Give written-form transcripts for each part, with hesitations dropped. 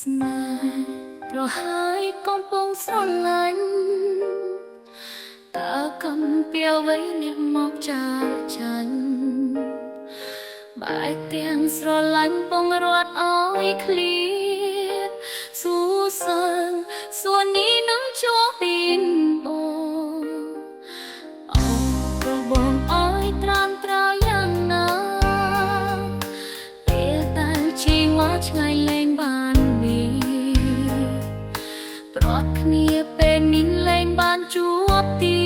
ស្នេហ៍ប្រហើយកំពុងស្រឡាញ់តើកំពីអ្វីអ្នកមកចាចាញ់បែកទាំងស្រឡាញ់ពងរត់អើយឃ្លៀតសួសើងសួននេះនឹងជួបពីនបងអូប្របងអើយត្រាំត្រៅយ៉ាងណាពេលតែជីវ៉ាឆ្ងាយលែងបានប្រត់គ្នាពេលនេះលែងបានជួបទៀ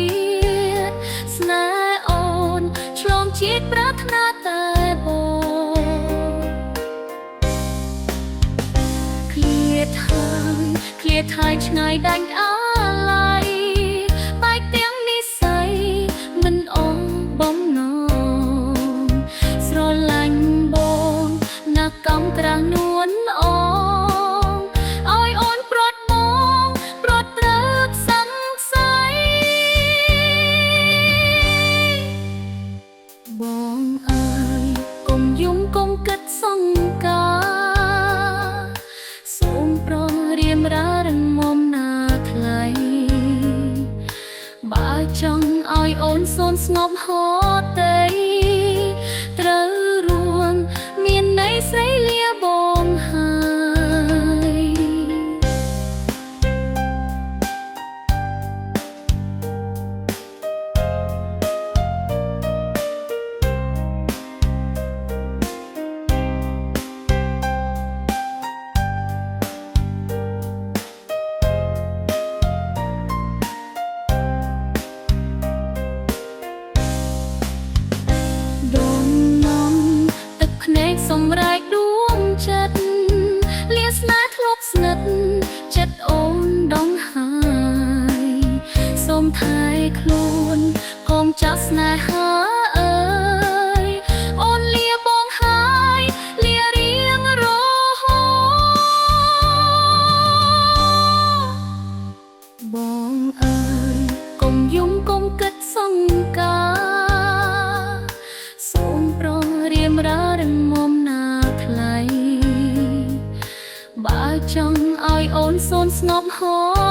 តស្នេហ៍អូនឆ្លងជាតិប្រាថ្នាតែបងឃ្លាតហើយឆ្ងាយដាច់អាឡ័យបែកទាំងនិស្ស័យមិនអងបំណងស្រឡាញ់បងណាកំក្រាស់នួនអូកុំគិតសង្ការសូមប្រងរៀមរារឹងមុំណាខ្លីបើចង់ឲ្យអូនសូនស្ងប់ហត់ទេត្រូវរួងមានន័យស្រីលាបងហើយសម្រែកដួងចិត្តលាស្នេហ៍ធ្លាប់ស្និទ្ធចិត្តអូនដងហើយសូមថែខ្លួនកុំចាក់ស្នេហាអើយអូនលាបងហើយលារៀងរហូតបងអើយកុំយំកុំគិតសង្ការសូមប្រងរៀមរារឹងមុំបើចង់ឲ្យអូនសូនស្ងប់ហត់